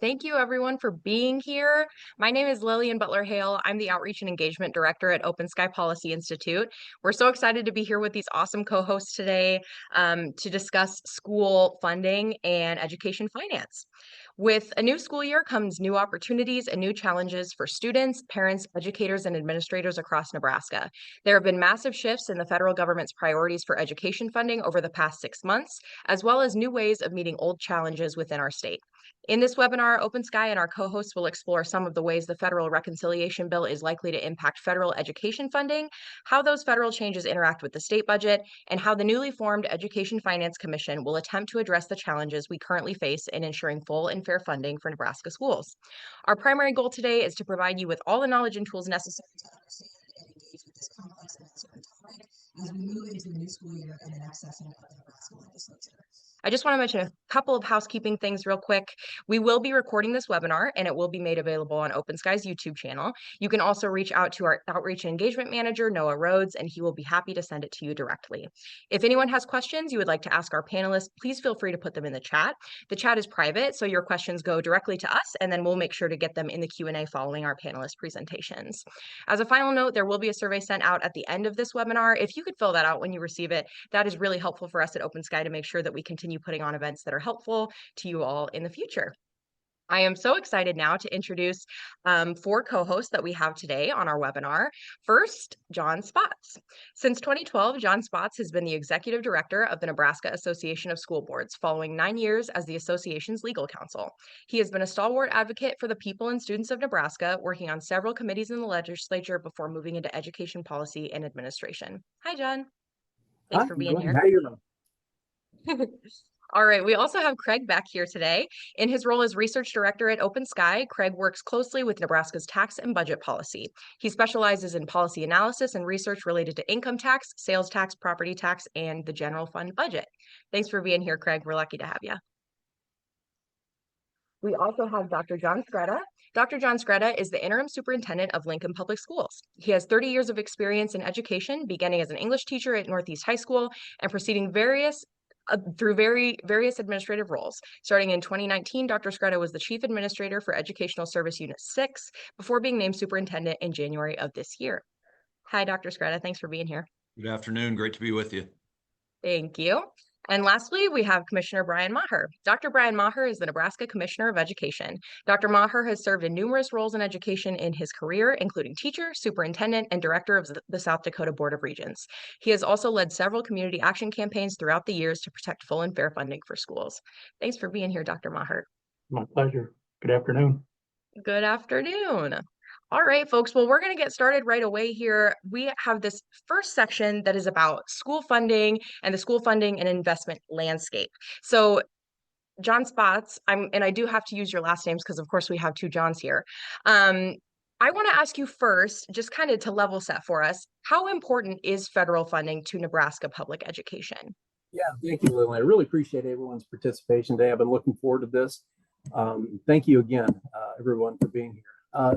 Thank you, everyone, for being here. My name is Lillian Butler Hale. I'm the Outreach and Engagement Director at OpenSky Policy Institute. We're so excited to be here with these awesome co-hosts today to discuss school funding and education finance. With a new school year comes new opportunities and new challenges for students, parents, educators, and administrators across Nebraska. There have been massive shifts in the federal government's priorities for education funding over the past 6 months, as well as new ways of meeting old challenges within our state. In this webinar, OpenSky and our co-hosts will explore some of the ways the federal reconciliation bill is likely to impact federal education funding, how those federal changes interact with the state budget, and how the newly formed Education Finance Commission will attempt to address the challenges we currently face in ensuring full and fair funding for Nebraska schools. Our primary goal today is to provide you with all the knowledge and tools necessary to understand and engage with this complex and uncertain topic as we move into the new school year and the next session of the Nebraska legislature. I just want to mention a couple of housekeeping things real quick. We will be recording this webinar and it will be made available on OpenSky's YouTube channel. You can also reach out to our Outreach and Engagement Manager, Noah Rhodes, and he will be happy to send it to you directly. If anyone has questions you would like to ask our panelists, please feel free to put them in the chat. The chat is private, so your questions go directly to us, and then we'll make sure to get them in the Q&A following our panelist presentations. As a final note, there will be a survey sent out at the end of this webinar. If you could fill that out when you receive it, that is really helpful for us at OpenSky to make sure that we continue putting on events that are helpful to you all in the future. I am so excited now to introduce 4 co-hosts that we have today on our webinar. First, John Spotts. Since 2012, John Spotts has been the Executive Director of the Nebraska Association of School Boards, following 9 years as the association's legal counsel. He has been a stalwart advocate for the people and students of Nebraska, working on several committees in the legislature before moving into education policy and administration. Hi, John. Thanks Hi, for being Glenn. here. How you doing? All right, we also have Craig back here today. In his role as research director at OpenSky, Craig works closely with Nebraska's tax and budget policy. He specializes in policy analysis and research related to income tax, sales tax, property tax, and the general fund budget. Thanks for being here, Craig. We're lucky to have you. We also have Dr. John Skretta. Dr. John Skretta is the interim superintendent of Lincoln Public Schools. He has 30 years of experience in education, beginning as an English teacher at Northeast High School and proceeding through various administrative roles. Starting in 2019, Dr. Skretta was the Chief Administrator for Educational Service Unit 6 before being named superintendent in January of this year. Hi, Dr. Skretta. Thanks for being here. Good afternoon. Great to be with you. Thank you. And lastly, we have Commissioner Brian Maher. Dr. Brian Maher is the Nebraska Commissioner of Education. Dr. Maher has served in numerous roles in education in his career, including teacher, superintendent, and director of the South Dakota Board of Regents. He has also led several community action campaigns throughout the years to protect full and fair funding for schools. Thanks for being here, Dr. Maher. My pleasure. Good afternoon. Good afternoon. All right, folks. Well, we're going to get started right away here. We have this first section that is about school funding and the school funding and investment landscape. So, John Spotts, and I do have to use your last names because, of course, we have 2 Johns here. I want to ask you first, just kind of to level set for us, how important is federal funding to Nebraska public education? Yeah, thank you, Lily. I really appreciate everyone's participation today. I've been looking forward to this. Thank you again, everyone, for being here.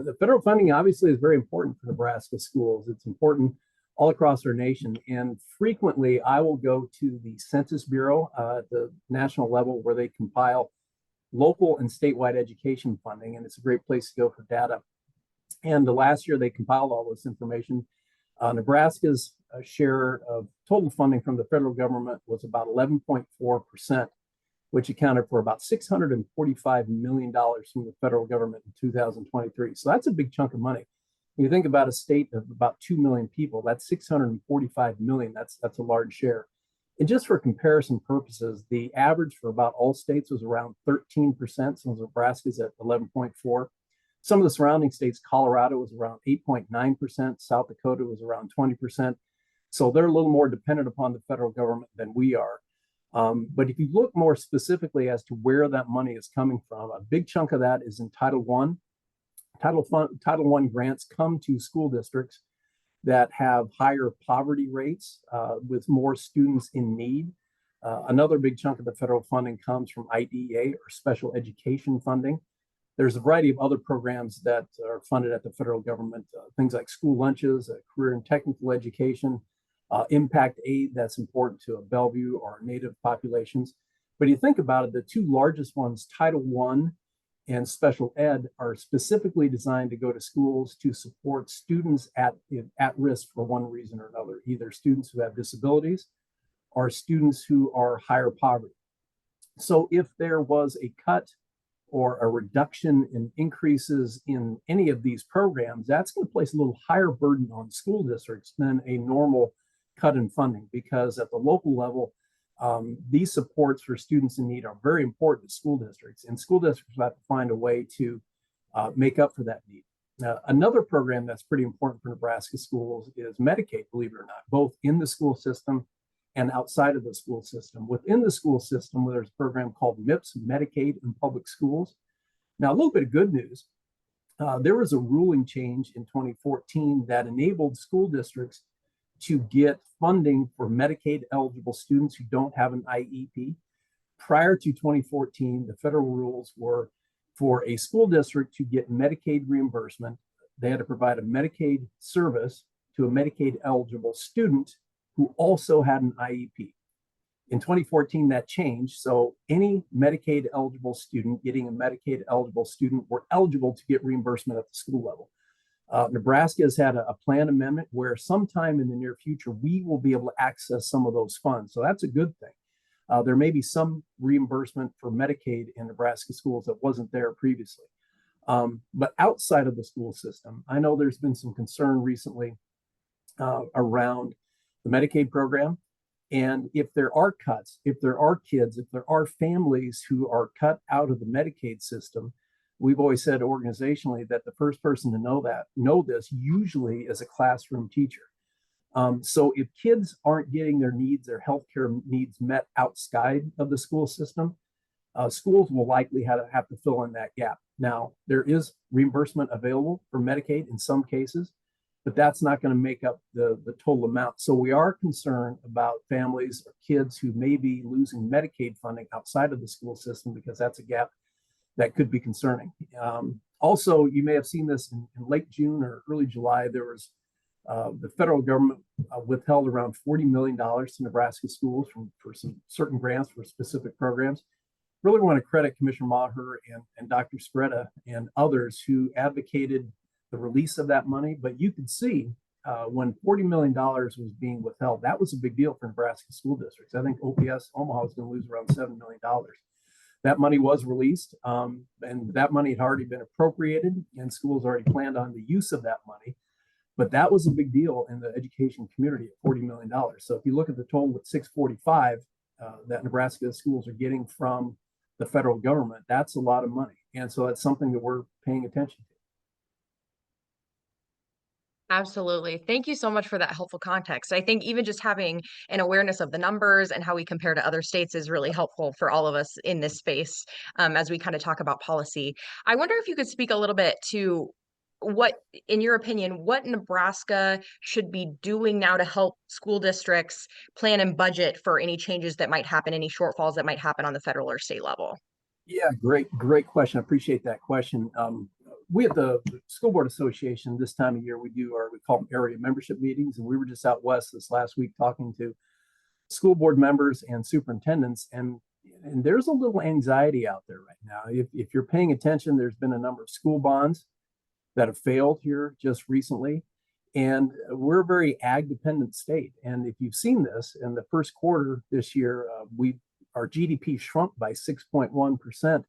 The federal funding obviously is very important for Nebraska schools. It's important all across our nation. And frequently I will go to the Census Bureau at the national level where they compile local and statewide education funding. And it's a great place to go for data. And the last year they compiled all this information. Nebraska's share of total funding from the federal government was about 11.4%. which accounted for about $645 million from the federal government in 2023. So that's a big chunk of money. When you think about a state of about 2 million people, that's 645 million. That's a large share. And just for comparison purposes, the average for about all states was around 13%. So Nebraska's at 11.4. Some of the surrounding states, Colorado was around 8.9%. South Dakota was around 20%. So they're a little more dependent upon the federal government than we are. But if you look more specifically as to where that money is coming from, a big chunk of that is in Title I. Title I grants come to school districts that have higher poverty rates with more students in need. Another big chunk of the federal funding comes from IDEA, or special education funding. There's a variety of other programs that are funded at the federal government, things like school lunches, career and technical education, impact aid that's important to Bellevue or native populations. But you think about it, the 2 largest ones, Title I and special ed are specifically designed to go to schools to support students at risk for one reason or another, either students who have disabilities or students who are higher poverty. So if there was a cut or a reduction in increases in any of these programs, that's going to place a little higher burden on school districts than a normal cut in funding, because at the local level, these supports for students in need are very important to school districts, and school districts have to find a way to make up for that need. Another program that's pretty important for Nebraska schools is Medicaid, believe it or not, both in the school system and outside of the school system. Within the school system, there's a program called MIPS, Medicaid in Public Schools. Now, a little bit of good news. There was a ruling change in 2014 that enabled school districts to get funding for Medicaid eligible students who don't have an IEP. Prior to 2014, the federal rules were for a school district to get Medicaid reimbursement, they had to provide a Medicaid service to a Medicaid eligible student who also had an IEP. In 2014, that changed. So any Medicaid eligible student getting a Medicaid eligible student were eligible to get reimbursement at the school level. Nebraska has had a plan amendment where sometime in the near future, we will be able to access some of those funds. So that's a good thing. There may be some reimbursement for Medicaid in Nebraska schools that wasn't there previously. But outside of the school system, I know there's been some concern recently around the Medicaid program. And if there are cuts, if there are kids, if there are families who are cut out of the Medicaid system, we've always said organizationally that the first person to know this usually is a classroom teacher. So if kids aren't getting their needs, their healthcare needs met outside of the school system, schools will likely have to fill in that gap. Now, there is reimbursement available for Medicaid in some cases, but that's not going to make up the total amount. So we are concerned about families or kids who may be losing Medicaid funding outside of the school system, because that's a gap that could be concerning. Also, you may have seen this in late June or early July, there was the federal government withheld around $40 million to Nebraska schools for some certain grants for specific programs. Really want to credit Commissioner Maher and Dr. Spreda and others who advocated the release of that money. But you could see when $40 million was being withheld, that was a big deal for Nebraska school districts. I think OPS Omaha was going to lose around $7 million. That money was released, and that money had already been appropriated, and schools already planned on the use of that money. But that was a big deal in the education community at $40 million. So if you look at the total at 645 that Nebraska schools are getting from the federal government, that's a lot of money. And so that's something that we're paying attention to. Absolutely. Thank you so much for that helpful context. I think even just having an awareness of the numbers and how we compare to other states is really helpful for all of us in this space as we kind of talk about policy. I wonder if you could speak a little bit to what, in your opinion, what Nebraska should be doing now to help school districts plan and budget for any changes that might happen, any shortfalls that might happen on the federal or state level. Yeah, great question. I appreciate that question. We at the School Board Association, this time of year, we call them area membership meetings. And we were just out west this last week talking to school board members and superintendents. And there's a little anxiety out there right now. If you're paying attention, there's been a number of school bonds that have failed here just recently. And we're a very ag dependent state. And if you've seen this in the first quarter this year, our GDP shrunk by 6.1%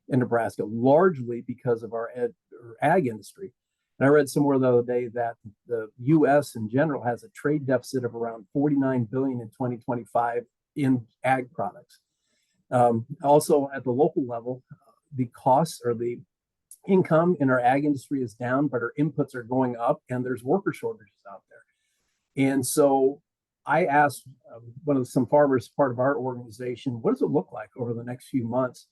in Nebraska, largely because of our ag industry. And I read somewhere the other day that the U.S. in general has a trade deficit of around $49 billion in 2025 in ag products. Also, at the local level, the costs or the income in our ag industry is down, but our inputs are going up, and there's worker shortages out there. And so I asked some farmers, part of our organization, what does it look like over the next few months?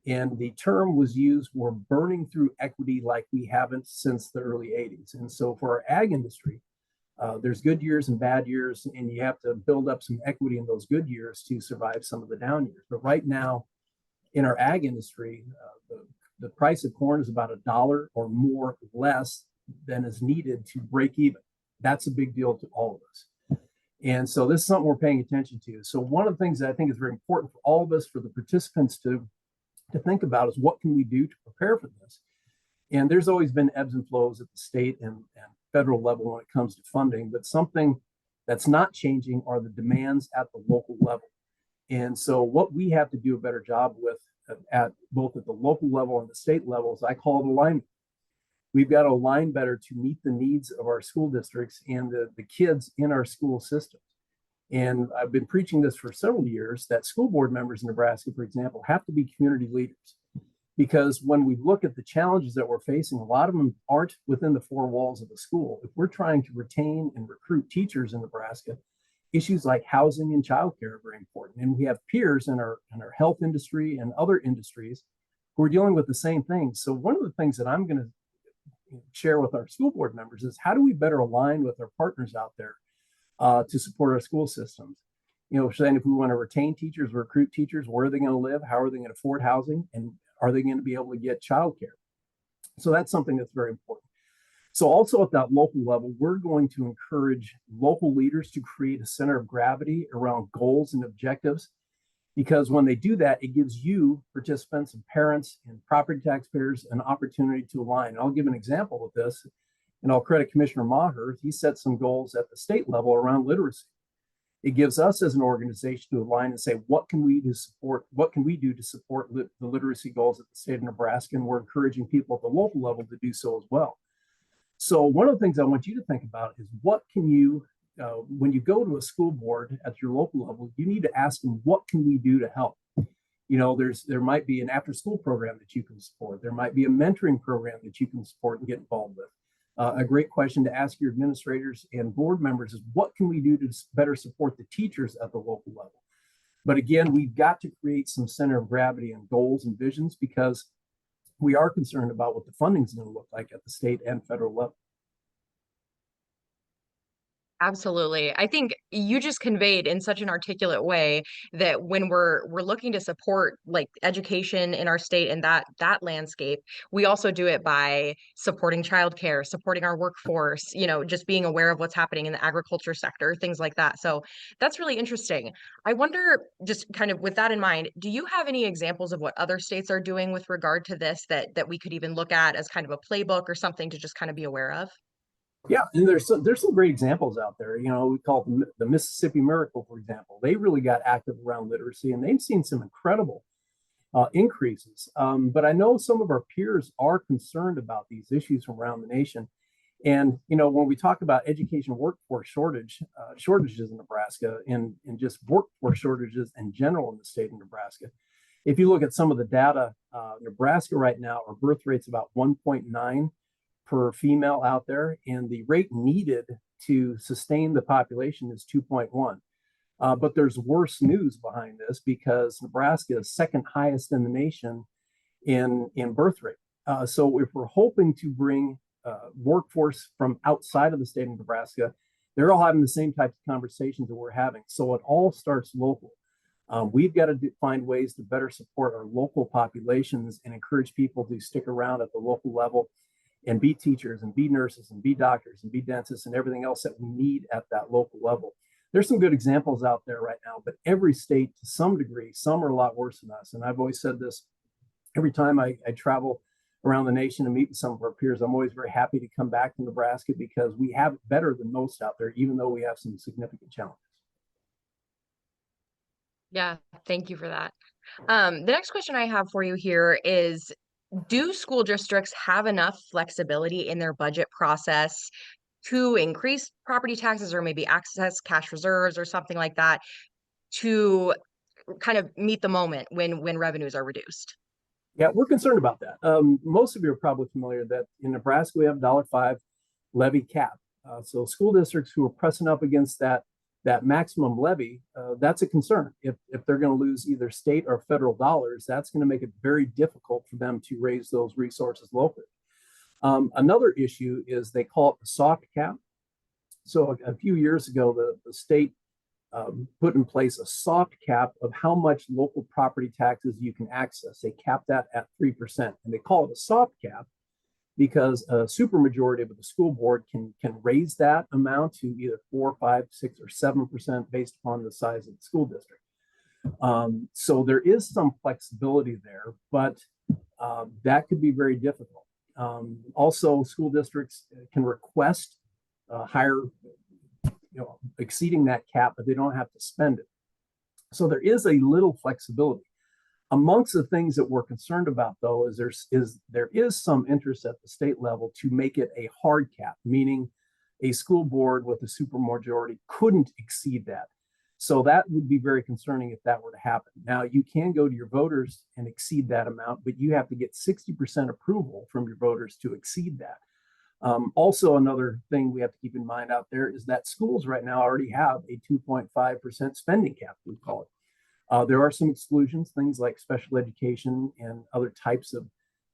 And the term was used, we're burning through equity like we haven't since the early 80s. And so for our ag industry, there's good years and bad years, and you have to build up some equity in those good years to survive some of the down years. But right now in our ag industry, the price of corn is about $1 or more less than is needed to break even. That's a big deal to all of us. And so this is something we're paying attention to. So one of the things that I think is very important for all of us, for the participants to to think about is what can we do to prepare for this? And there's always been ebbs and flows at the state and federal level when it comes to funding, but something that's not changing are the demands at the local level. And so what we have to do a better job with at both at the local level and the state levels, I call it alignment. We've got to align better to meet the needs of our school districts and the kids in our school systems. And I've been preaching this for several years that school board members in Nebraska, for example, have to be community leaders. Because when we look at the challenges that we're facing, a lot of them aren't within the four walls of the school. If we're trying to retain and recruit teachers in Nebraska, issues like housing and childcare are very important. And we have peers in our health industry and other industries who are dealing with the same things. So one of the things that I'm going to share with our school board members is how do we better align with our partners out there to support our school systems? Saying if we want to retain teachers, recruit teachers, where are they going to live? How are they going to afford housing? And are they going to be able to get childcare? So that's something that's very important. So also at that local level, we're going to encourage local leaders to create a center of gravity around goals and objectives, because when they do that, it gives you participants and parents and property taxpayers an opportunity to align. I'll give an example of this, and I'll credit Commissioner Maher. He set some goals at the state level around literacy. It gives us as an organization to align and say, what can we do to support the literacy goals at the state of Nebraska? And we're encouraging people at the local level to do so as well. So one of the things I want you to think about is what can you, when you go to a school board at your local level, you need to ask them, what can we do to help? There might be an after school program that you can support. There might be a mentoring program that you can support and get involved with. A great question to ask your administrators and board members is what can we do to better support the teachers at the local level? But again, we've got to create some center of gravity and goals and visions, because we are concerned about what the funding is going to look like at the state and federal level. Absolutely. I think you just conveyed in such an articulate way that when we're looking to support like education in our state and that landscape, we also do it by supporting childcare, supporting our workforce, just being aware of what's happening in the agriculture sector, things like that. So that's really interesting. I wonder, just kind of with that in mind, do you have any examples of what other states are doing with regard to this that we could even look at as kind of a playbook or something to just kind of be aware of? Yeah, and there's some great examples out there. We call it the Mississippi Miracle, for example. They really got active around literacy, and they've seen some incredible increases. But I know some of our peers are concerned about these issues from around the nation. And when we talk about education workforce shortages in Nebraska, and just workforce shortages in general in the state of Nebraska, if you look at some of the data, Nebraska right now, our birth rate's about 1.9 per female out there, and the rate needed to sustain the population is 2.1. But there's worse news behind this, because Nebraska is second highest in the nation in birth rate. So if we're hoping to bring workforce from outside of the state of Nebraska, they're all having the same types of conversations that we're having. So it all starts local. We've got to find ways to better support our local populations and encourage people to stick around at the local level and be teachers and be nurses and be doctors and be dentists and everything else that we need at that local level. There's some good examples out there right now, but every state to some degree, some are a lot worse than us. And I've always said this, every time I travel around the nation and meet with some of our peers, I'm always very happy to come back to Nebraska, because we have it better than most out there, even though we have some significant challenges. Yeah, thank you for that. The next question I have for you here is, do school districts have enough flexibility in their budget process to increase property taxes or maybe access cash reserves or something like that to kind of meet the moment when revenues are reduced? Yeah, we're concerned about that. Most of you are probably familiar that in Nebraska, we have $1.05 levy cap. So school districts who are pressing up against that maximum levy, that's a concern. If they're going to lose either state or federal dollars, that's going to make it very difficult for them to raise those resources locally. Another issue is they call it the soft cap. So a few years ago, the state put in place a soft cap of how much local property taxes you can access. They capped that at 3%, and they call it a soft cap because a supermajority of the school board can raise that amount to either 4, 5, 6, or 7% based upon the size of the school district. So there is some flexibility there, but that could be very difficult. Also, school districts can request higher, exceeding that cap, but they don't have to spend it. So there is a little flexibility. Amongst the things that we're concerned about, though, is there is some interest at the state level to make it a hard cap, meaning a school board with a supermajority couldn't exceed that. So that would be very concerning if that were to happen. Now, you can go to your voters and exceed that amount, but you have to get 60% approval from your voters to exceed that. Also, another thing we have to keep in mind out there is that schools right now already have a 2.5% spending cap, we call it. There are some exclusions, things like special education and other types of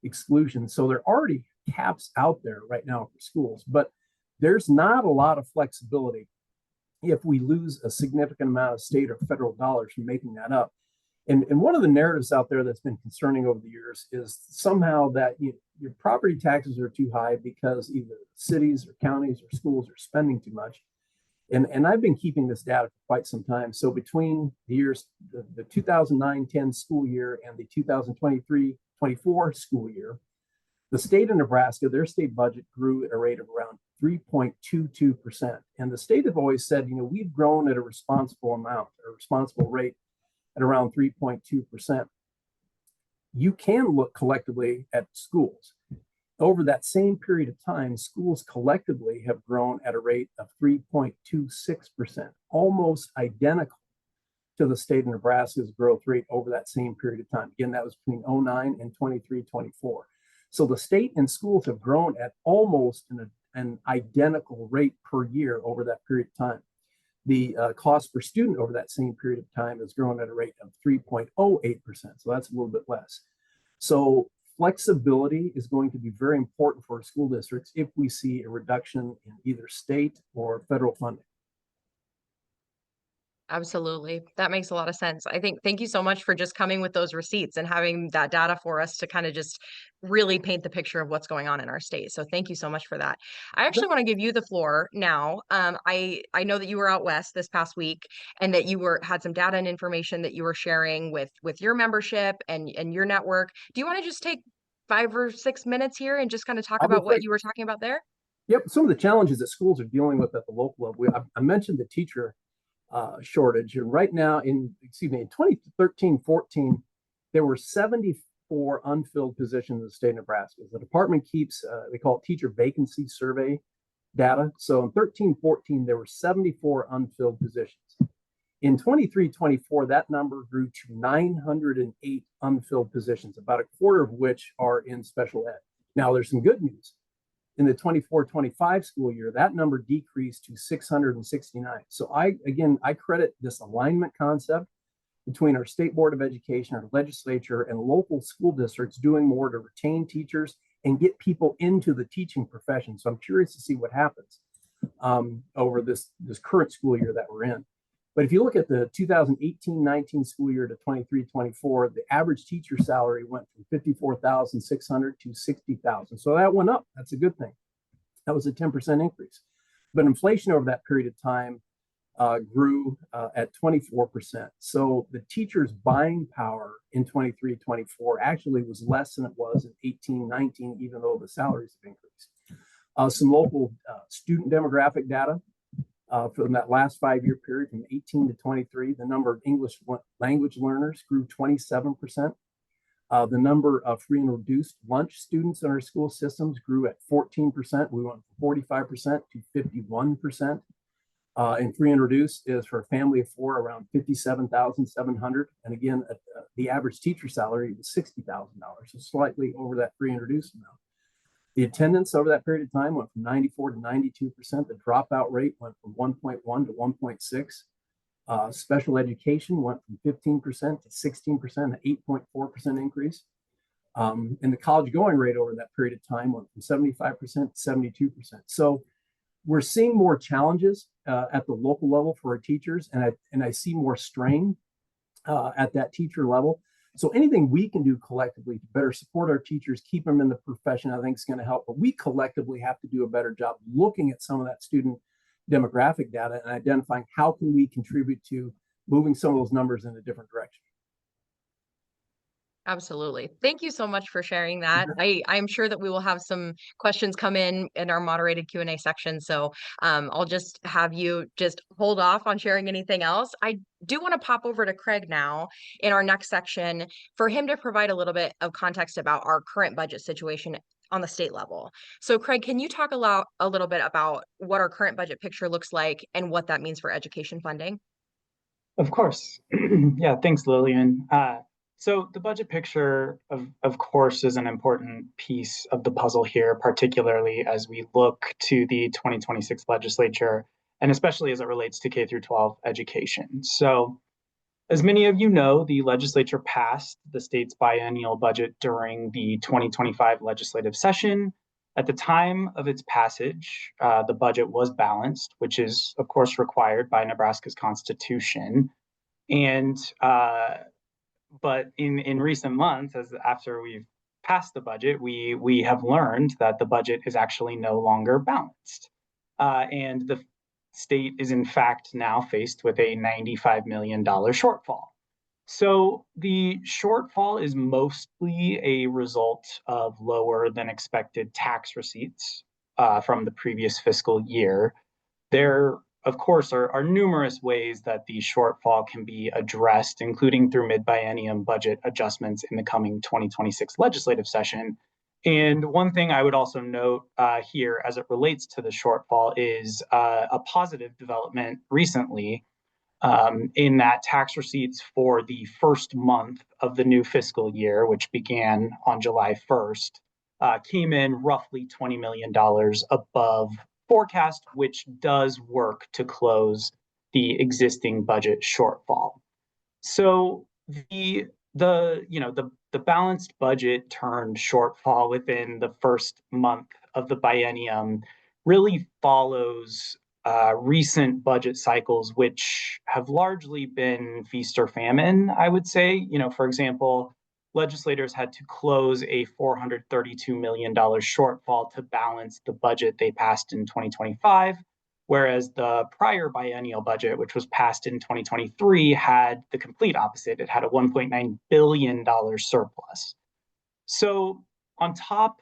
exclusions. So there are already caps out there right now for schools, but there's not a lot of flexibility if we lose a significant amount of state or federal dollars from making that up. And one of the narratives out there that's been concerning over the years is somehow that your property taxes are too high because either cities or counties or schools are spending too much. And I've been keeping this data for quite some time. So between the years, the 2009-10 school year and the 2023-24 school year, the state of Nebraska, their state budget grew at a rate of around 3.22%. And the state have always said, we've grown at a responsible amount, a responsible rate at around 3.2%. You can look collectively at schools. Over that same period of time, schools collectively have grown at a rate of 3.26%, almost identical to the state of Nebraska's growth rate over that same period of time. Again, that was between 09 and 23-24. So the state and schools have grown at almost an identical rate per year over that period of time. The cost per student over that same period of time has grown at a rate of 3.08%. So that's a little bit less. So flexibility is going to be very important for school districts if we see a reduction in either state or federal funding. Absolutely. That makes a lot of sense. Thank you so much for just coming with those receipts and having that data for us to kind of just really paint the picture of what's going on in our state. So thank you so much for that. I actually want to give you the floor now. I know that you were out west this past week and that you had some data and information that you were sharing with your membership and your network. Do you want to just take 5 or 6 minutes here and just kind of talk about what you were talking about there? Yep. Some of the challenges that schools are dealing with at the local level. I mentioned the teacher shortage. And right now in 2013-14, there were 74 unfilled positions in the state of Nebraska. The department keeps, they call it teacher vacancy survey data. So in 13-14, there were 74 unfilled positions. In 23-24, that number grew to 908 unfilled positions, about a quarter of which are in special ed. Now there's some good news. In the 24-25 school year, that number decreased to 669. So I credit this alignment concept between our state board of education, our legislature, and local school districts doing more to retain teachers and get people into the teaching profession. So I'm curious to see what happens over this current school year that we're in. But if you look at the 2018-19 school year to 23-24, the average teacher salary went from $54,600 to $60,000. So that went up. That's a good thing. That was a 10% increase. But inflation over that period of time grew at 24%. So the teachers' buying power in 23-24 actually was less than it was in 18-19, even though the salaries have increased. Some local student demographic data. From that last 5-year period, from 18 to 23, the number of English language learners grew 27%. The number of free and reduced lunch students in our school systems grew at 14%. We went from 45% to 51%. And free and reduced is for a family of 4 around $57,700. And again, the average teacher salary was $60,000, so slightly over that free and reduced amount. The attendance over that period of time went from 94 to 92%. The dropout rate went from 1.1 to 1.6. Special education went from 15% to 16%, an 8.4% increase. And the college going rate over that period of time went from 75% to 72%. So we're seeing more challenges at the local level for our teachers, and I see more strain at that teacher level. So anything we can do collectively to better support our teachers, keep them in the profession, I think is going to help. But we collectively have to do a better job looking at some of that student demographic data and identifying how can we contribute to moving some of those numbers in a different direction. Absolutely. Thank you so much for sharing that. I'm sure that we will have some questions come in our moderated Q&A section. So I'll just have you just hold off on sharing anything else. I do want to pop over to Craig now in our next section for him to provide a little bit of context about our current budget situation on the state level. So Craig, can you talk a little bit about what our current budget picture looks like and what that means for education funding? Of course. Yeah, thanks, Lillian. So the budget picture, of course, is an important piece of the puzzle here, particularly as we look to the 2026 legislature, and especially as it relates to K through 12 education. So as many of you know, the legislature passed the state's biennial budget during the 2025 legislative session. At the time of its passage, the budget was balanced, which is, of course, required by Nebraska's constitution. And but in recent months, as after we've passed the budget, we have learned that the budget is actually no longer balanced, and the state is in fact now faced with a $95 million shortfall. So the shortfall is mostly a result of lower than expected tax receipts from the previous fiscal year. There, of course, are numerous ways that the shortfall can be addressed, including through mid-biennium budget adjustments in the coming 2026 legislative session. And one thing I would also note here as it relates to the shortfall is a positive development recently in that tax receipts for the first month of the new fiscal year, which began on July 1st, came in roughly $20 million above forecast, which does work to close the existing budget shortfall. So the balanced budget turned shortfall within the first month of the biennium really follows recent budget cycles, which have largely been feast or famine, I would say. For example, legislators had to close a $432 million shortfall to balance the budget they passed in 2025, whereas the prior biennial budget, which was passed in 2023, had the complete opposite. It had a $1.9 billion surplus. So on top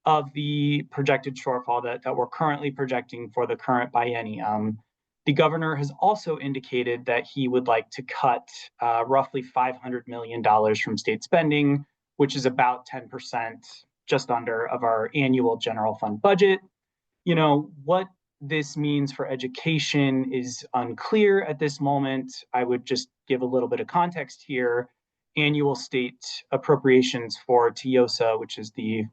of the projected shortfall that we're currently projecting for the current biennium, the governor has also indicated that he would like to cut roughly $500 million from state spending, which is about 10%, just under, of our annual general fund budget. What this means for education is unclear at this moment. I would just give a little bit of context here. Annual state appropriations for TIOSA, which is the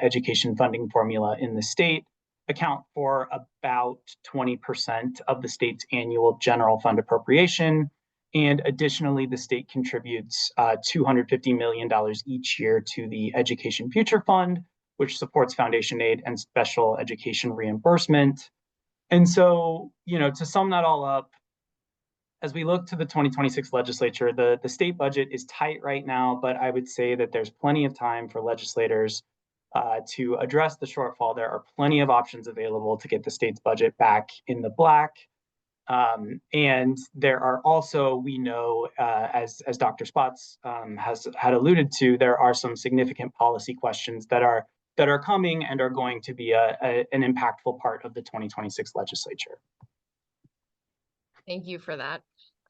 education funding formula in the state, account for about 20% of the state's annual general fund appropriation. And additionally, the state contributes $250 million each year to the Education Future Fund, which supports foundation aid and special education reimbursement. And so, to sum that all up, as we look to the 2026 legislature, the state budget is tight right now, but I would say that there's plenty of time for legislators to address the shortfall. There are plenty of options available to get the state's budget back in the black. And there are also, we know, as Dr. Spots had alluded to, there are some significant policy questions that are coming and are going to be an impactful part of the 2026 legislature. Thank you for that.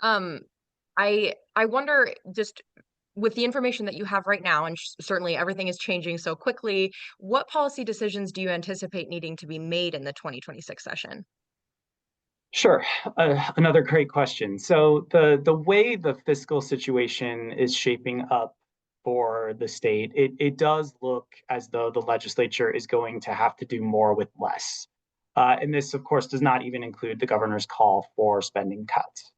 I wonder, just with the information that you have right now, and certainly everything is changing so quickly, what policy decisions do you anticipate needing to be made in the 2026 session? Sure. Another great question. So the way the fiscal situation is shaping up for the state, it does look as though the legislature is going to have to do more with less. And this, of course, does not even include the governor's call for spending cuts.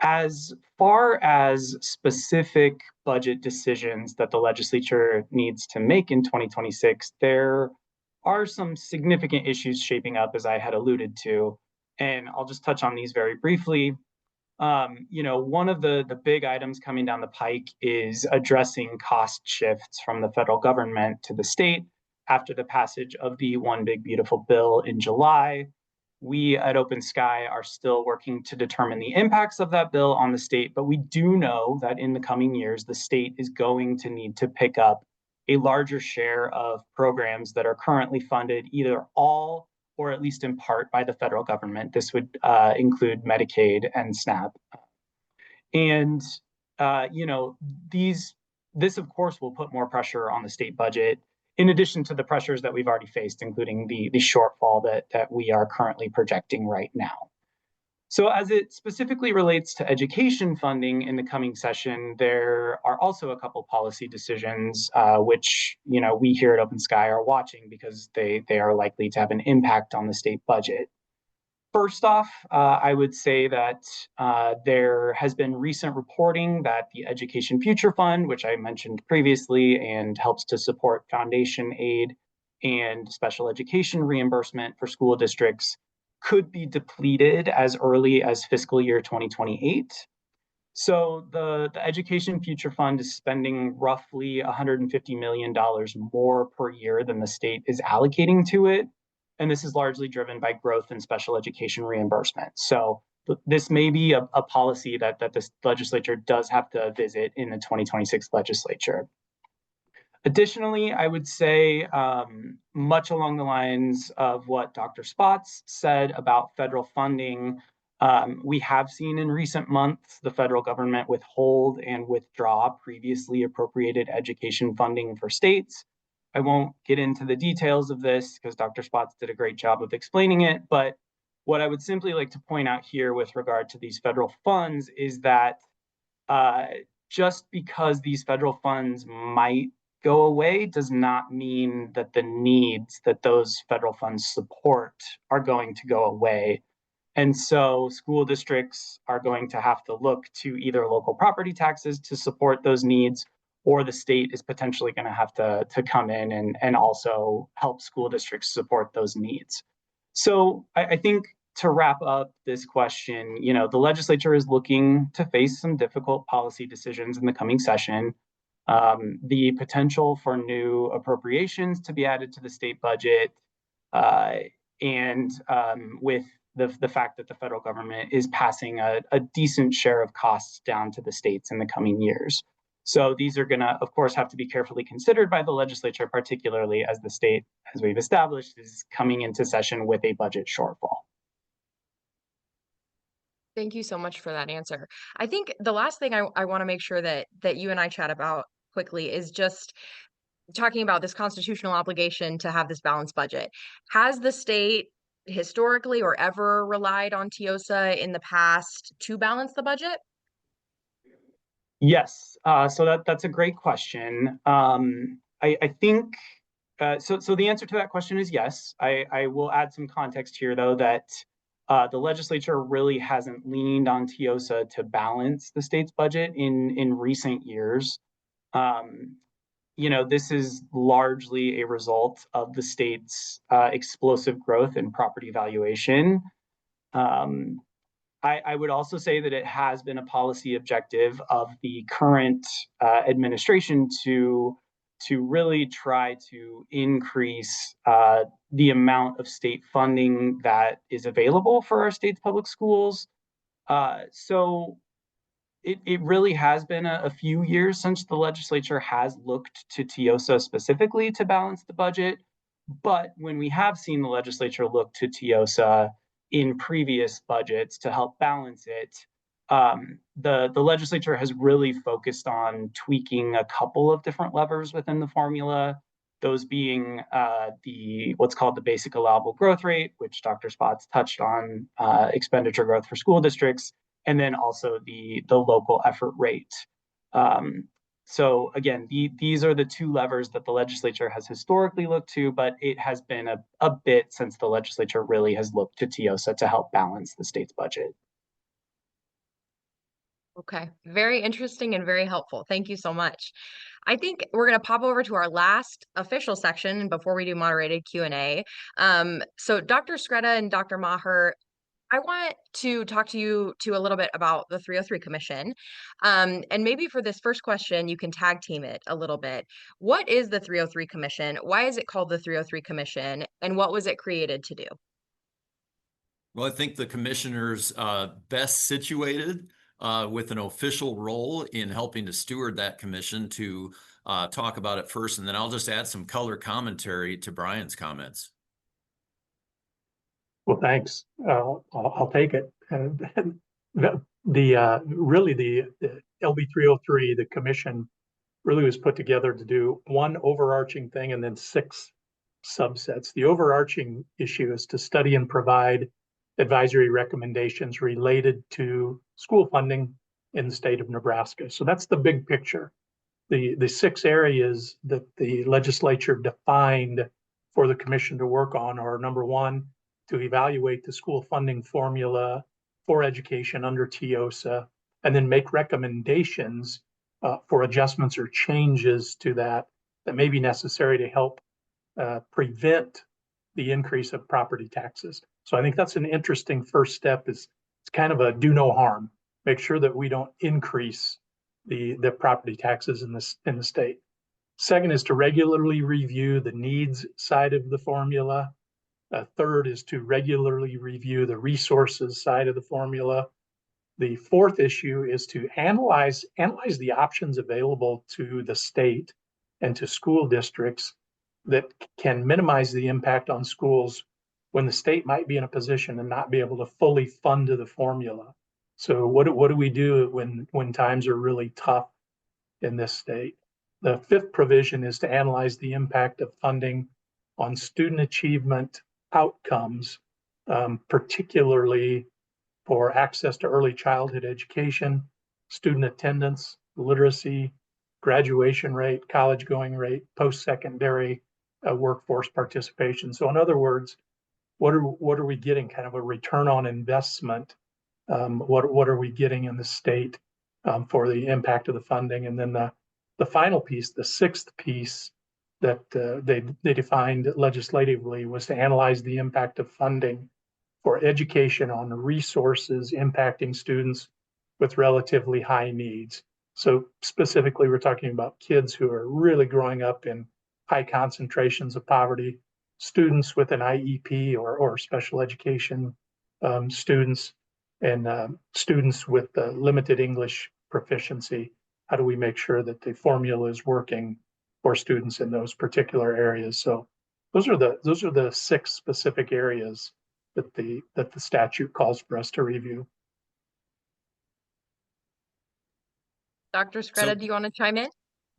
As far as specific budget decisions that the legislature needs to make in 2026, there are some significant issues shaping up, as I had alluded to, and I'll just touch on these very briefly. One of the big items coming down the pike is addressing cost shifts from the federal government to the state after the passage of the One Big Beautiful Bill in July. we at OpenSky are still working to determine the impacts of that bill on the state, but we do know that in the coming years, the state is going to need to pick up a larger share of programs that are currently funded either all or at least in part by the federal government. This would include Medicaid and SNAP. And you know, this of course will put more pressure on the state budget, in addition to the pressures that we've already faced, including the shortfall that we are currently projecting right now. So as it specifically relates to education funding in the coming session, there are also a couple policy decisions which, you know, we here at OpenSky are watching because they are likely to have an impact on the state budget. First off, I would say that there has been recent reporting that the Education Future Fund, which I mentioned previously and helps to support foundation aid and special education reimbursement for school districts, could be depleted as early as fiscal year 2028. So the Education Future Fund is spending roughly $150 million more per year than the state is allocating to it. And this is largely driven by growth in special education reimbursement. So this may be a policy that this legislature does have to visit in the 2026 legislature. Additionally, I would say much along the lines of what Dr. Spots said about federal funding, we have seen in recent months the federal government withhold and withdraw previously appropriated education funding for states. I won't get into the details of this because Dr. Spots did a great job of explaining it, but what I would simply like to point out here with regard to these federal funds is that just because these federal funds might go away does not mean that the needs that those federal funds support are going to go away. And so school districts are going to have to look to either local property taxes to support those needs, or the state is potentially going to have to come in and also help school districts support those needs. So I think to wrap up this question, you know, the legislature is looking to face some difficult policy decisions in the coming session. The potential for new appropriations to be added to the state budget, and with the fact that the federal government is passing a decent share of costs down to the states in the coming years. So these are going to, of course, have to be carefully considered by the legislature, particularly as the state, as we've established, is coming into session with a budget shortfall. Thank you so much for that answer. I think the last thing I want to make sure that you and I chat about quickly is just talking about this constitutional obligation to have this balanced budget. Has the state historically or ever relied on TIOSA in the past to balance the budget? Yes, so that's a great question. I think so the answer to that question is yes. I will add some context here, though, that the legislature really hasn't leaned on TIOSA to balance the state's budget in recent years. You know, this is largely a result of the state's explosive growth in property valuation. I would also say that it has been a policy objective of the current administration to really try to increase the amount of state funding that is available for our state's public schools. So it really has been a few years since the legislature has looked to TIOSA specifically to balance the budget. But when we have seen the legislature look to TIOSA in previous budgets to help balance it, the legislature has really focused on tweaking a couple of different levers within the formula, those being the what's called the basic allowable growth rate, which Dr. Spots touched on, expenditure growth for school districts, and then also the local effort rate. So again, these are the two levers that the legislature has historically looked to, but it has been a bit since the legislature really has looked to TIOSA to help balance the state's budget. Okay, very interesting and very helpful. Thank you so much. I think we're going to pop over to our last official section before we do moderated Q&A. So Dr. Skretta and Dr. Maher, I want to talk to you a little bit about the 303 Commission. And maybe for this first question, you can tag team it a little bit. What is the 303 Commission? Why is it called the 303 Commission? And what was it created to do? Well, I think the commissioner's best situated with an official role in helping to steward that commission to talk about it first, and then I'll just add some color commentary to Brian's comments. Well, thanks. I'll take it. Really the LB 303, the commission really was put together to do one overarching thing and then 6 subsets. The overarching issue is to study and provide advisory recommendations related to school funding in the state of Nebraska. So that's the big picture. The 6 areas that the legislature defined for the commission to work on are: number 1, to evaluate the school funding formula for education under TIOSA, and then make recommendations for adjustments or changes to that may be necessary to help prevent the increase of property taxes. So I think that's an interesting first step. It's kind of a do no harm. Make sure that we don't increase the property taxes in the state. Second is to regularly review the needs side of the formula. Third is to regularly review the resources side of the formula. The fourth issue is to analyze the options available to the state and to school districts that can minimize the impact on schools when the state might be in a position to not be able to fully fund the formula. So what do we do when times are really tough in this state? The fifth provision is to analyze the impact of funding on student achievement outcomes, particularly for access to early childhood education, student attendance, literacy, graduation rate, college going rate, post-secondary workforce participation. So in other words, what are we getting? Kind of a return on investment. What are we getting in the state for the impact of the funding? And then the final piece, the sixth piece that they defined legislatively, was to analyze the impact of funding for education on the resources impacting students with relatively high needs. So specifically, we're talking about kids who are really growing up in high concentrations of poverty, students with an IEP or special education students, and students with limited English proficiency. How do we make sure that the formula is working for students in those particular areas? So those are the 6 specific areas that the statute calls for us to review. Dr. Scretta, do you want to chime in?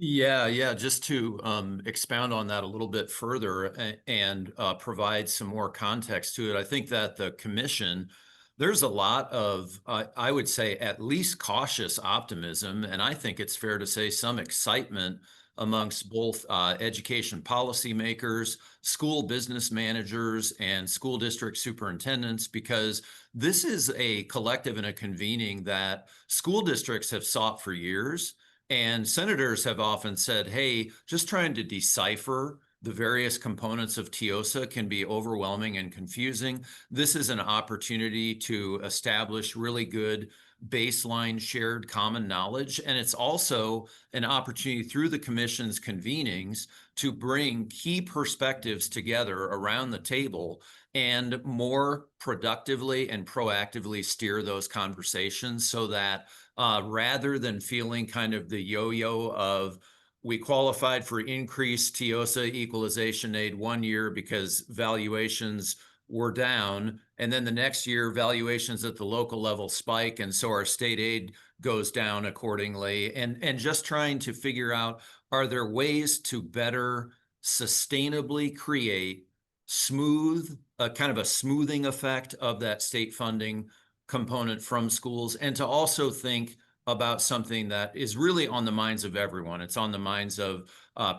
Yeah. Just to expound on that a little bit further and provide some more context to it, I think that the commission, there's a lot of, I would say, at least cautious optimism, and I think it's fair to say some excitement amongst both education policymakers, school business managers, and school district superintendents, because this is a collective and a convening that school districts have sought for years. And senators have often said, hey, just trying to decipher the various components of TIOSA can be overwhelming and confusing. This is an opportunity to establish really good baseline shared common knowledge. And it's also an opportunity through the commission's convenings to bring key perspectives together around the table and more productively and proactively steer those conversations so that rather than feeling kind of the yo-yo of we qualified for increased TIOSA equalization aid one year because valuations were down, and then the next year valuations at the local level spike, and so our state aid goes down accordingly, and just trying to figure out, are there ways to better sustainably create kind of a smoothing effect of that state funding component from schools, and to also think about something that is really on the minds of everyone. It's on the minds of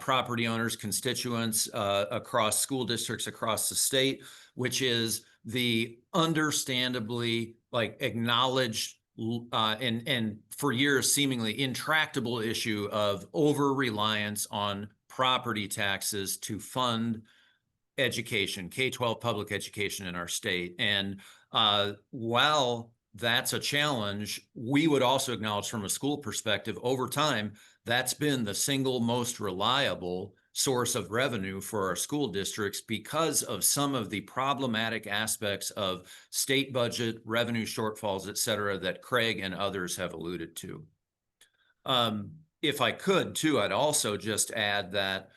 property owners, constituents across school districts across the state, which is the understandably acknowledged and for years seemingly intractable issue of over-reliance on property taxes to fund education, K-12 public education in our state. And while that's a challenge, we would also acknowledge from a school perspective, over time, that's been the single most reliable source of revenue for our school districts because of some of the problematic aspects of state budget, revenue shortfalls, et cetera, that Craig and others have alluded to. If I could too, I'd also just add that,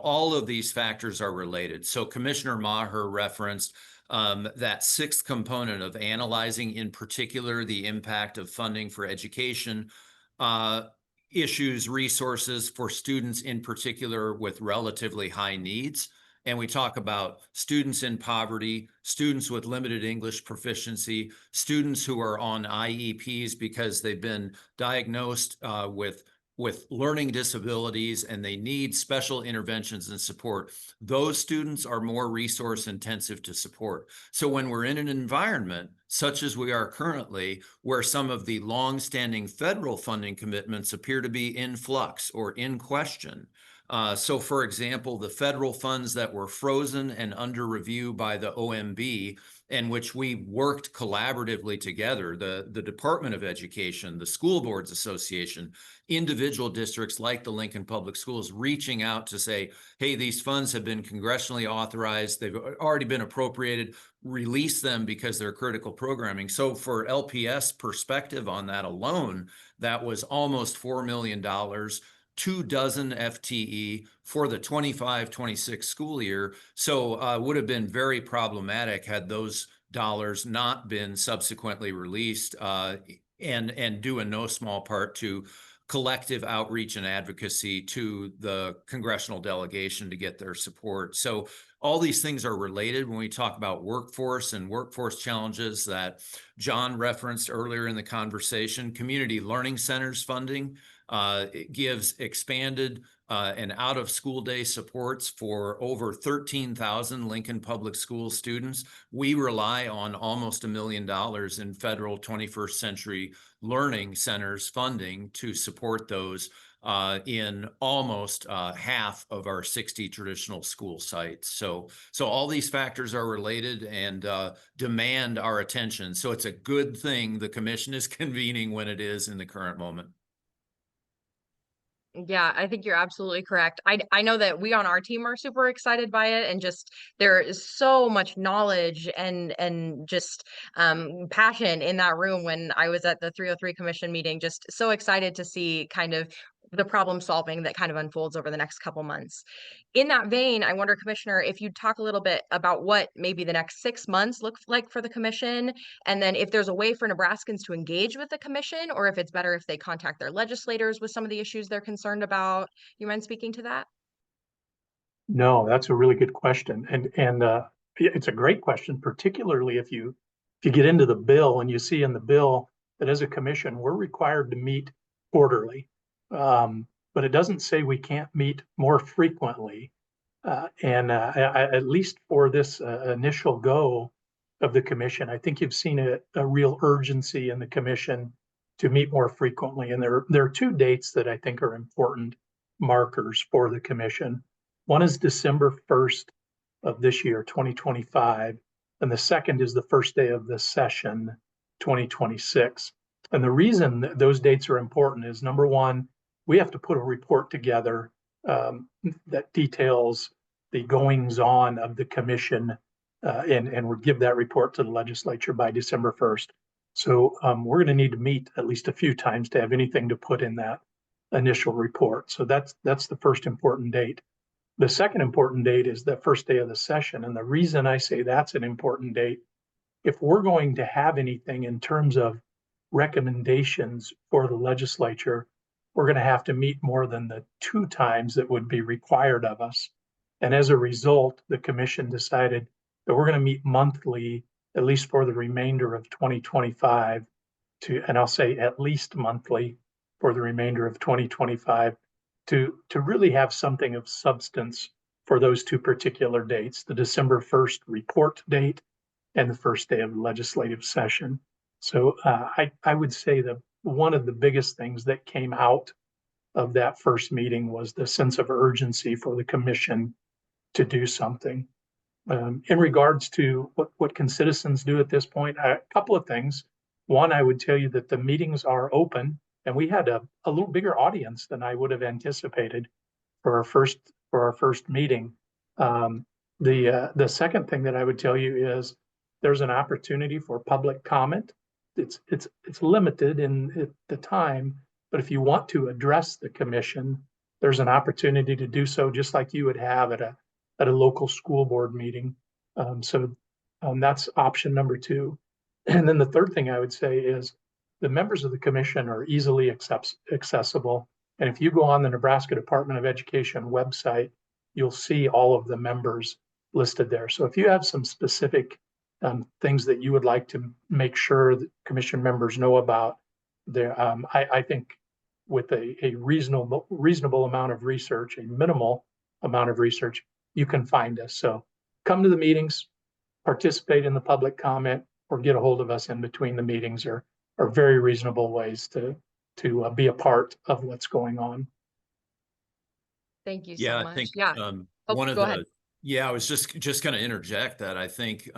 all of these factors are related. So Commissioner Maher referenced that sixth component of analyzing in particular the impact of funding for education issues, resources for students in particular with relatively high needs. And we talk about students in poverty, students with limited English proficiency, students who are on IEPs because they've been diagnosed with learning disabilities and they need special interventions and support. Those students are more resource intensive to support. So when we're in an environment such as we are currently, where some of the long-standing federal funding commitments appear to be in flux or in question, so for example, the federal funds that were frozen and under review by the OMB, in which we worked collaboratively together, the Department of Education, the School Boards Association, individual districts like the Lincoln Public Schools reaching out to say, hey, these funds have been congressionally authorized, they've already been appropriated, release them because they're critical programming. So for LPS perspective on that alone, that was almost $4 million. 24 FTE for the 25-26 school year. So would have been very problematic had those dollars not been subsequently released and due in no small part to collective outreach and advocacy to the congressional delegation to get their support. So all these things are related when we talk about workforce and workforce challenges that John referenced earlier in the conversation. Community learning centers funding it gives expanded and out of school day supports for over 13,000 Lincoln Public School students. We rely on almost $1 million in federal 21st century learning centers funding to support those in almost half of our 60 traditional school sites. So all these factors are related and demand our attention. So it's a good thing the commission is convening when it is in the current moment. Yeah, I think you're absolutely correct. I know that we on our team are super excited by it, and just there is so much knowledge and just passion in that room when I was at the 303 Commission meeting. Just so excited to see kind of the problem solving that kind of unfolds over the next couple months. In that vein, I wonder, Commissioner, if you'd talk a little bit about what maybe the next 6 months look like for the commission, and then if there's a way for Nebraskans to engage with the commission, or if it's better if they contact their legislators with some of the issues they're concerned about. You mind speaking to that? No, that's a really good question. And it's a great question, particularly if you get into the bill and you see in the bill that as a commission, we're required to meet quarterly. But it doesn't say we can't meet more frequently. At least for this initial go of the commission, I think you've seen a real urgency in the commission to meet more frequently. And there are two dates that I think are important markers for the commission. One is December 1st of this year, 2025, and the second is the first day of the session, 2026. And the reason that those dates are important is, number one, we have to put a report together that details the goings on of the commission, and we'll give that report to the legislature by December 1st. So we're going to need to meet at least a few times to have anything to put in that initial report. So that's the first important date. The second important date is the first day of the session. And the reason I say that's an important date, if we're going to have anything in terms of recommendations for the legislature, we're going to have to meet more than the 2 times that would be required of us. And as a result, the commission decided that we're going to meet monthly, at least for the remainder of 2025, and I'll say at least monthly for the remainder of 2025, to really have something of substance for those 2 particular dates, the December 1st report date and the first day of the legislative session. So I would say that one of the biggest things that came out of that first meeting was the sense of urgency for the commission to do something. In regards to what can citizens do at this point, a couple of things. One, I would tell you that the meetings are open, and we had a little bigger audience than I would have anticipated for our first for our first meeting. The second thing that I would tell you is there's an opportunity for public comment. It's limited in the time, but if you want to address the commission, there's an opportunity to do so just like you would have at a local school board meeting. That's option number two. And then the third thing I would say is the members of the commission are easily accessible. And if you go on the Nebraska Department of Education website, you'll see all of the members listed there. So if you have some specific things that you would like to make sure that commission members know about, there, I think with a reasonable amount of research, a minimal amount of research, you can find us. So come to the meetings, participate in the public comment, or get a hold of us in between the meetings are very reasonable ways to be a part of what's going on. Thank you Yeah, so I much. think Yeah. one of Go ahead. I was just going to interject that I think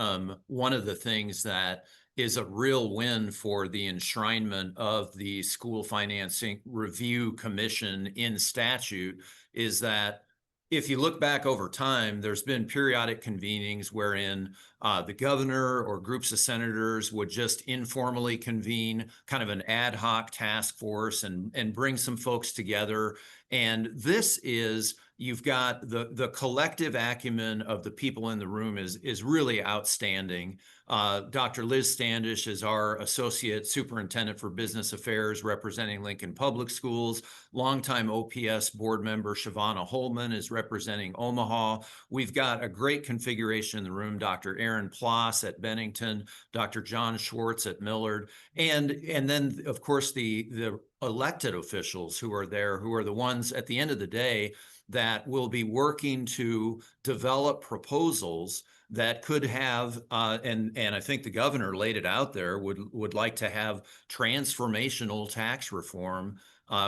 one of the things that is a real win for the enshrinement of the School Financing Review Commission in statute is that if you look back over time, there's been periodic convenings wherein the governor or groups of senators would just informally convene kind of an ad hoc task force and bring some folks together. And this is, you've got the collective acumen of the people in the room is really outstanding. Dr. Liz Standish is our Associate Superintendent for Business Affairs representing Lincoln Public Schools. Longtime OPS board member Shavana Holman is representing Omaha. We've got a great configuration in the room. Dr. Aaron Ploss at Bennington, Dr. John Schwartz at Millard, and then of course the elected officials who are there, who are the ones at the end of the day that will be working to develop proposals that could have, and I think the governor laid it out there, would like to have transformational tax reform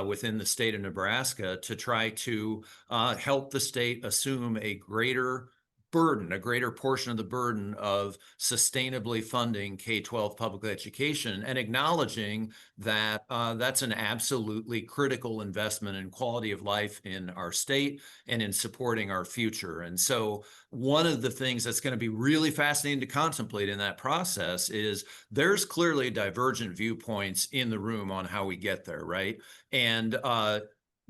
within the state of Nebraska to try to help the state assume a greater portion of the burden of sustainably funding K-12 public education and acknowledging that that's an absolutely critical investment in quality of life in our state and in supporting our future. And so one of the things that's going to be really fascinating to contemplate in that process is there's clearly divergent viewpoints in the room on how we get there, right? And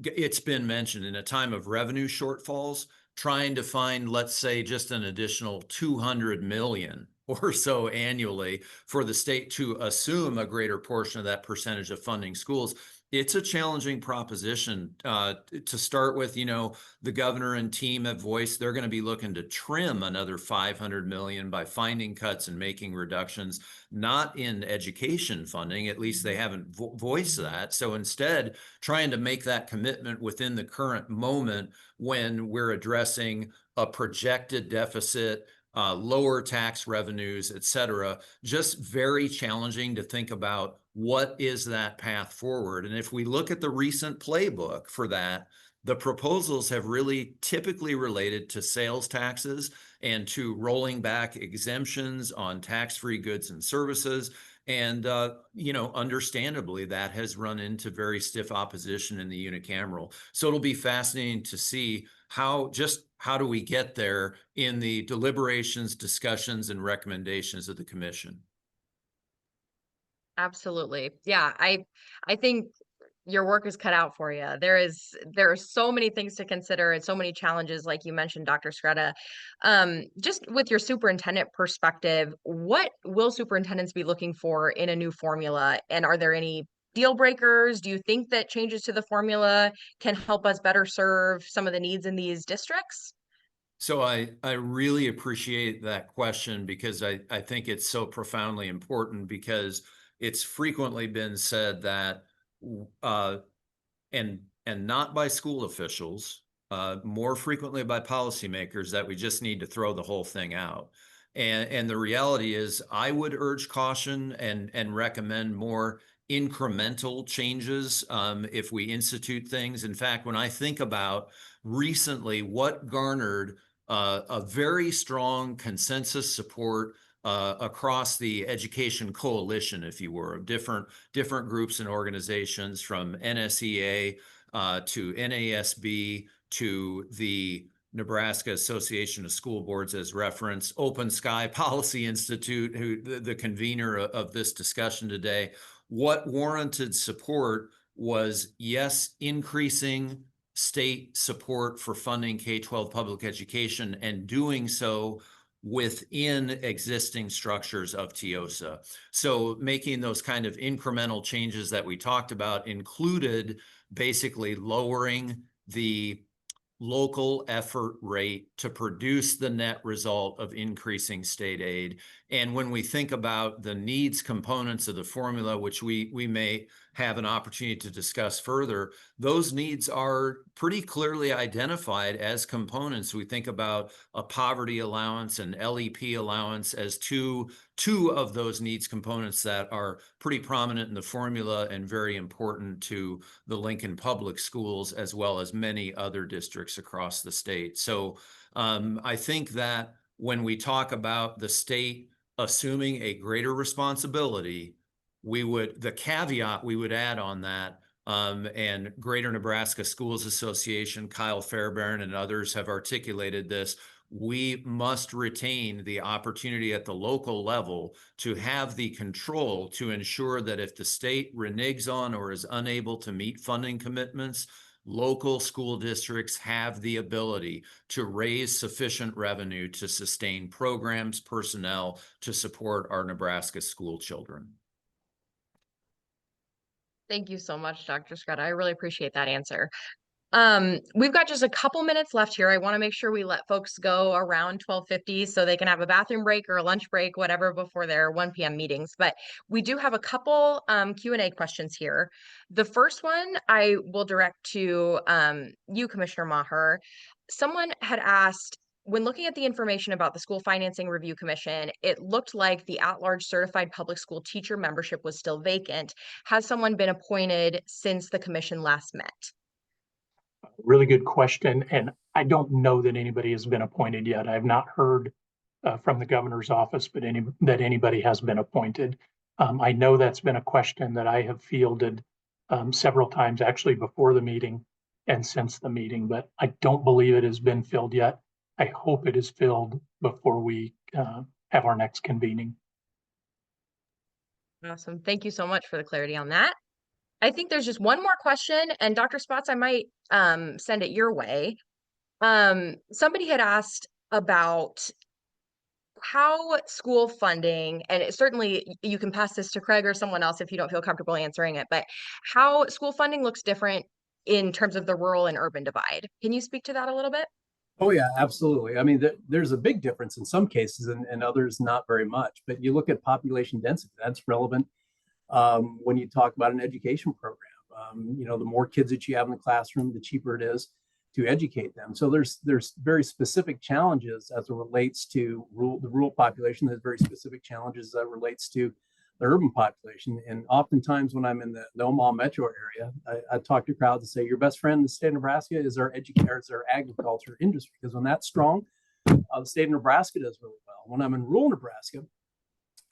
it's been mentioned in a time of revenue shortfalls, trying to find, let's say, just an additional 200 million or so annually for the state to assume a greater portion of that percentage of funding schools. It's a challenging proposition to start with. You know, the governor and team have voiced they're going to be looking to trim another 500 million by finding cuts and making reductions, not in education funding. At least they haven't voiced that. So instead, trying to make that commitment within the current moment when we're addressing a projected deficit, lower tax revenues, et cetera, just very challenging to think about what is that path forward. And if we look at the recent playbook for that, the proposals have really typically related to sales taxes and to rolling back exemptions on tax-free goods and services. And, understandably, that has run into very stiff opposition in the unicameral. So it'll be fascinating to see how do we get there in the deliberations, discussions, and recommendations of the commission. Absolutely. Yeah, I think your work is cut out for you. There are so many things to consider and so many challenges, like you mentioned, Dr. Skretta. Just with your superintendent perspective, what will superintendents be looking for in a new formula? And are there any deal breakers? Do you think that changes to the formula can help us better serve some of the needs in these districts? So I really appreciate that question because I think it's so profoundly important, because it's frequently been said that and not by school officials, more frequently by policymakers, that we just need to throw the whole thing out. And the reality is, I would urge caution and recommend more incremental changes if we institute things. In fact, when I think about recently what garnered a very strong consensus support across the education coalition, if you were, of different groups and organizations, from NSEA to NASB, to the Nebraska Association of School Boards as referenced, OpenSky Policy Institute, who the convener of this discussion today. What warranted support was, yes, increasing state support for funding K-12 public education and doing so within existing structures of TIOSA. So making those kind of incremental changes that we talked about included basically lowering the local effort rate to produce the net result of increasing state aid. And when we think about the needs components of the formula, which we may have an opportunity to discuss further, those needs are pretty clearly identified as components. We think about a poverty allowance and LEP allowance as two of those needs components that are pretty prominent in the formula and very important to the Lincoln Public Schools, as well as many other districts across the state. So I think that when we talk about the state assuming a greater responsibility, the caveat we would add on that, and Greater Nebraska Schools Association, Kyle Fairbairn and others have articulated this, we must retain the opportunity at the local level to have the control to ensure that if the state reneges on or is unable to meet funding commitments, local school districts have the ability to raise sufficient revenue to sustain programs, personnel, to support our Nebraska school children. Thank you so much, Dr. Scott. I really appreciate that answer. We've got just a couple minutes left here. I want to make sure we let folks go around 12:50 so they can have a bathroom break or a lunch break, whatever, before their 1 p.m. meetings. But we do have a couple Q&A questions here. The first one I will direct to you, Commissioner Maher. Someone had asked, when looking at the information about the School Financing Review Commission, it looked like the at-large certified public school teacher membership was still vacant. Has someone been appointed since the commission last met? Really good question. And I don't know that anybody has been appointed yet. I've not heard from the governor's office, but that anybody has been appointed. I know that's been a question that I have fielded several times, actually before the meeting and since the meeting, but I don't believe it has been filled yet. I hope it is filled before we have our next convening. Awesome. Thank you so much for the clarity on that. I think there's just one more question, and Dr. Spots, I might send it your way. Somebody had asked about how school funding, and certainly you can pass this to Craig or someone else if you don't feel comfortable answering it, but how school funding looks different in terms of the rural and urban divide. Can you speak to that a little bit? Oh yeah, absolutely. I mean, there's a big difference in some cases and others not very much, but you look at population density, that's relevant when you talk about an education program. The more kids that you have in the classroom, the cheaper it is to educate them. So there's very specific challenges as it relates to the rural population. There's very specific challenges that relates to the urban population. And oftentimes when I'm in the Omaha metro area, I talk to crowds and say, your best friend in the state of Nebraska is our agriculture industry. Because when that's strong, the state of Nebraska does really well. When I'm in rural Nebraska,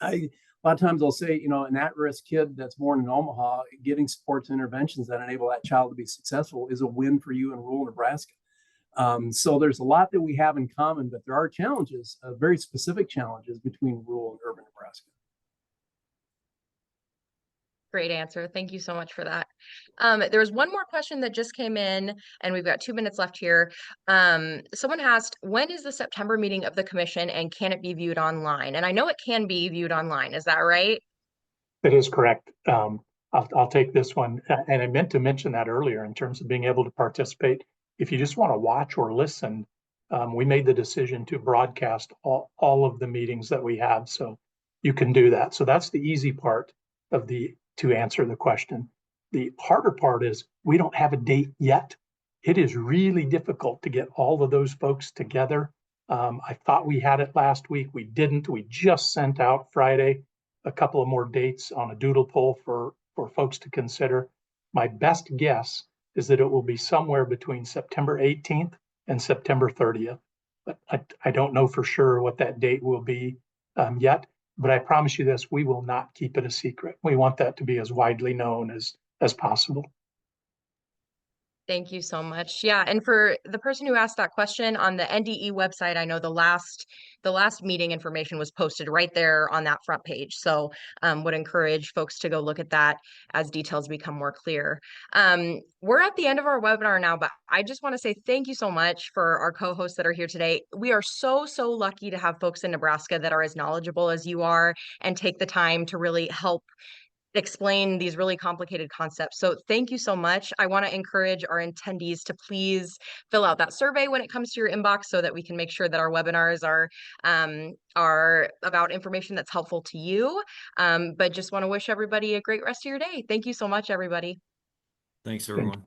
a lot of times I'll say, an at-risk kid that's born in Omaha, getting supports and interventions that enable that child to be successful is a win for you in rural Nebraska. So there's a lot that we have in common, but there are challenges, very specific challenges between rural and urban Nebraska. Great answer. Thank you so much for that. There was one more question that just came in, and we've got 2 minutes left here. Someone asked, when is the September meeting of the commission, and can it be viewed online? And I know it can be viewed online. Is that right? That is correct. I'll take this one. And I meant to mention that earlier in terms of being able to participate. If you just want to watch or listen, we made the decision to broadcast all of the meetings that we have. So you can do that. So that's the easy part to answer the question. The harder part is we don't have a date yet. It is really difficult to get all of those folks together. I thought we had it last week. We didn't. We just sent out Friday a couple of more dates on a doodle poll for folks to consider. My best guess is that it will be somewhere between September 18th and September 30th. But I don't know for sure what that date will be yet. But I promise you this, we will not keep it a secret. We want that to be as widely known as possible. Thank you so much. Yeah, and for the person who asked that question on the NDE website, I know the last meeting information was posted right there on that front page. So would encourage folks to go look at that as details become more clear. We're at the end of our webinar now, but I just want to say thank you so much for our co-hosts that are here today. We are so lucky to have folks in Nebraska that are as knowledgeable as you are and take the time to really help explain these really complicated concepts. So thank you so much. I want to encourage our attendees to please fill out that survey when it comes to your inbox so that we can make sure that our webinars are about information that's helpful to you. But just want to wish everybody a great rest of your day. Thank you so much, everybody. Thanks, everyone.